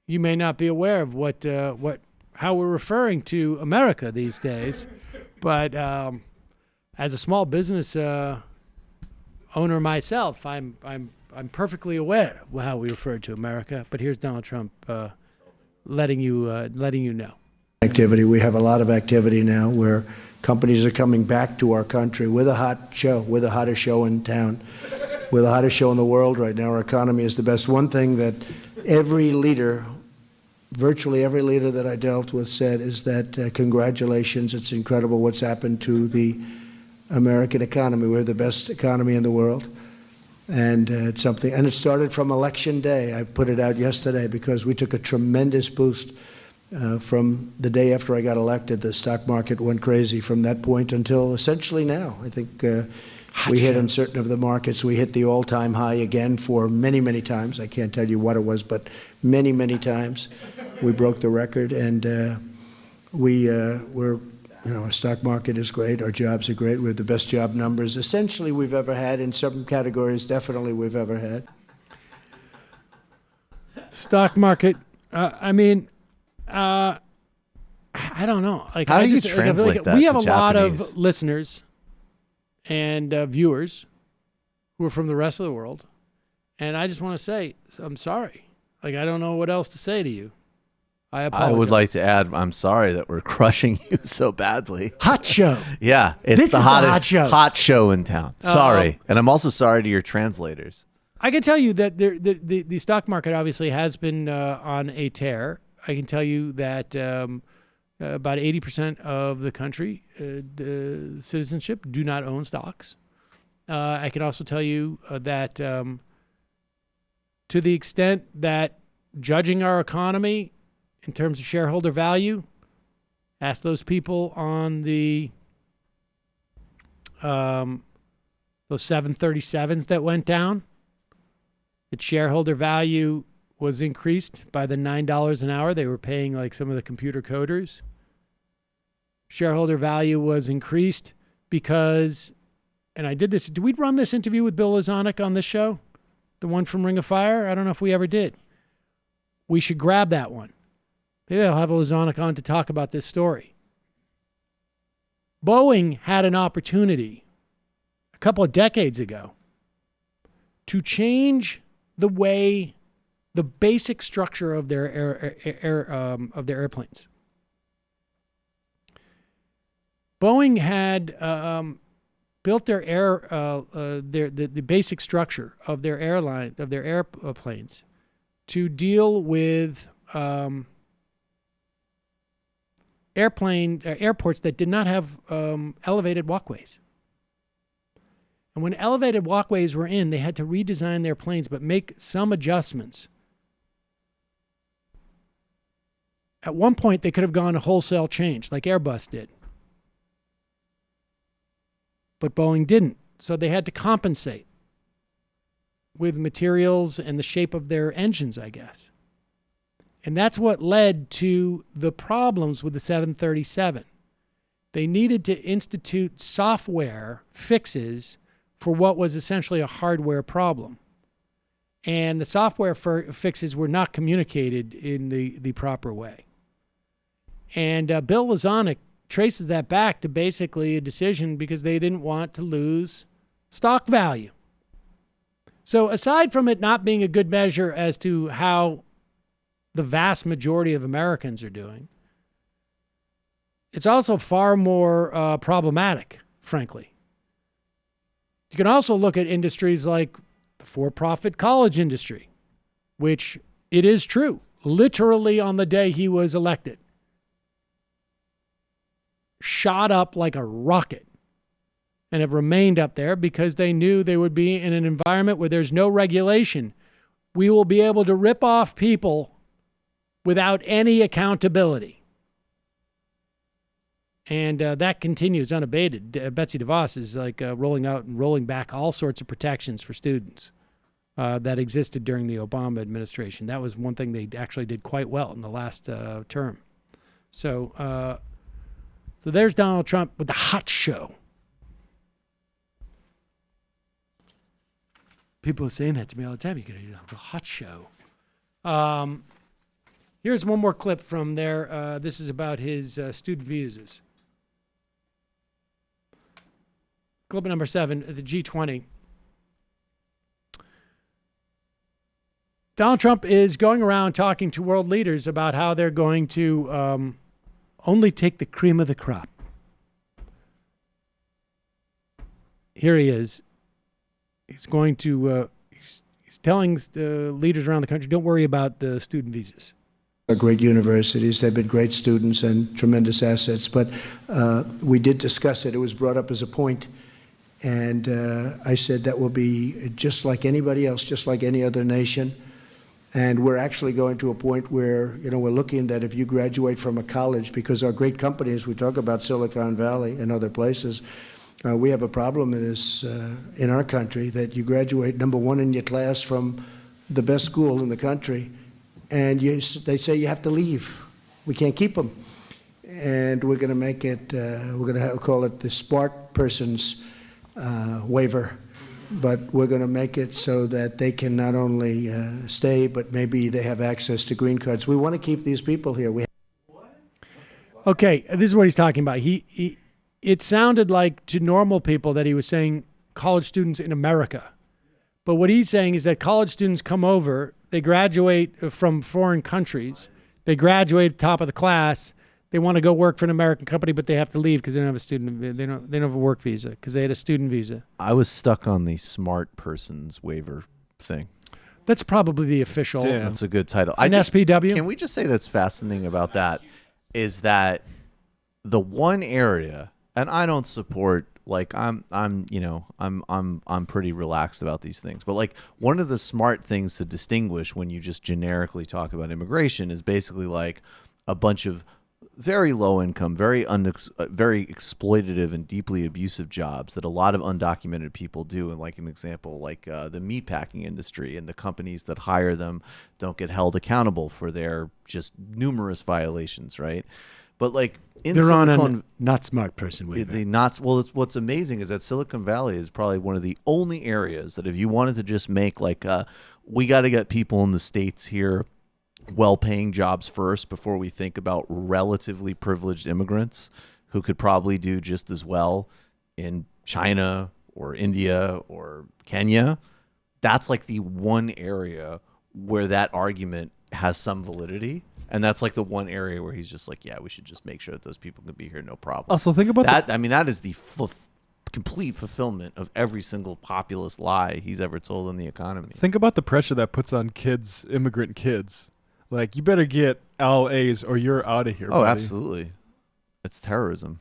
you may not be aware of how we're referring to America these days, but as a small business owner myself, I'm perfectly aware of how we refer to America. But here's Donald Trump letting you know. Activity. We have a lot of activity now where companies are coming back to our country with a hot show. We're the hottest show in town. We're the hottest show in the world right now. Our economy is the best. One thing that every leader, virtually every leader that I dealt with said is that congratulations, it's incredible what's happened to the American economy. We're the best economy in the world. And it's something, and it started from Election Day. I put it out yesterday because we took a tremendous boost from the day after I got elected. The stock market went crazy from that point until essentially now. I think we hit in certain of the markets. We hit the all-time high again for many, many times. I can't tell you what it was, but many, many times we broke the record. And our stock market is great. Our jobs are great. We have the best job numbers essentially we've ever had. In some categories, definitely we've ever had. Stock market. I don't know. Like, how do you translate that? We have a Japanese? lot of listeners and viewers who are from the rest of the world, and I just want to say I'm sorry. Like, I don't know what else to say to you. I apologize. I would like to add, I'm sorry that we're crushing you so badly. Hot show. Yeah, it's This the is the hot show in town. Sorry, and I'm also sorry to your translators. I can tell you that the stock market obviously has been on a tear. I can tell you that about 80% of the country, citizenship, do not own stocks. I can also tell you that to the extent that judging our economy in terms of shareholder value, ask those people on those 737s that went down, that shareholder value was increased by the $9 an hour they were paying, like some of the computer coders. Shareholder value was increased because, and I did this, did we run this interview with Bill Lazonick on this show? The one from Ring of Fire? I don't know if we ever did. We should grab that one. Maybe I'll have Lazonick on to talk about this story. Boeing had an opportunity a couple of decades ago to change the way, the basic structure of their airplanes. Boeing had built their the basic structure of their airplanes to deal with airports that did not have elevated walkways. And when elevated walkways were in, they had to redesign their planes, but make some adjustments. At one point, they could have gone a wholesale change, like Airbus did. But Boeing didn't. So they had to compensate with materials and the shape of their engines, I guess. And that's what led to the problems with the 737. They needed to institute software fixes for what was essentially a hardware problem. And the software fixes were not communicated in the proper way. And Bill Lazonick traces that back to basically a decision because they didn't want to lose stock value. So aside from it not being a good measure as to how the vast majority of Americans are doing, it's also far more problematic, frankly. You can also look at industries like the for-profit college industry, which it is true, literally on the day he was elected, shot up like a rocket and have remained up there because they knew they would be in an environment where there's no regulation. We will be able to rip off people without any accountability. And that continues unabated. Betsy DeVos is like rolling out and rolling back all sorts of protections for students that existed during the Obama administration. That was one thing they actually did quite well in the last term. So there's Donald Trump with the hot show. People are saying that to me all the time. You got a hot show. Here's one more clip from there. This is about his student visas. Clip number 7 at the G20. Donald Trump is going around talking to world leaders about how they're going to only take the cream of the crop. Here he is. He's going to, he's telling leaders around the country, don't worry about the student visas. Great universities. They've been great students and tremendous assets. But we did discuss it. It was brought up as a point. And I said that will be just like anybody else, just like any other nation. And we're actually going to a point where, we're looking that if you graduate from a college, because our great companies, we talk about Silicon Valley and other places, we have a problem in this in our country that you graduate number one in your class from the best school in the country, and they say you have to leave. We can't keep them. And we're going to make it, we're going to call it the smart person's waiver. But we're going to make it so that they can not only stay, but maybe they have access to green cards. We want to keep these people here. Okay, this is what he's talking about. It sounded like to normal people that he was saying college students in America. But what he's saying is that college students come over, they graduate from foreign countries, they graduate top of the class, they want to go work for an American company, but they have to leave because they don't have a student. They don't have a work visa because they had a student visa. I was stuck on the smart person's waiver thing. That's probably the official. Damn. That's a good title. SPW. Can we just say that's fascinating about that is that the one area, and I don't support. Like I'm pretty relaxed about these things. But like one of the smart things to distinguish when you just generically talk about immigration is basically like a bunch of very low income, very exploitative and deeply abusive jobs that a lot of undocumented people do. And like an example, like the meatpacking industry, and the companies that hire them don't get held accountable for their just numerous violations, right? But like in they're Silicon, on a not smart person waiver. What's amazing is that Silicon Valley is probably one of the only areas that if you wanted to just make like we got to get people in the States here well-paying jobs first before we think about relatively privileged immigrants who could probably do just as well in China or India or Kenya. That's like the one area where that argument has some validity. And that's like the one area where he's just like, yeah, we should just make sure that those people can be here, no problem. Also, think about that. I mean, that is the complete fulfillment of every single populist lie he's ever told in the economy. Think about the pressure that puts on kids, immigrant kids. Like, you better get LAs or you're out of here. Oh, buddy. absolutely. It's terrorism.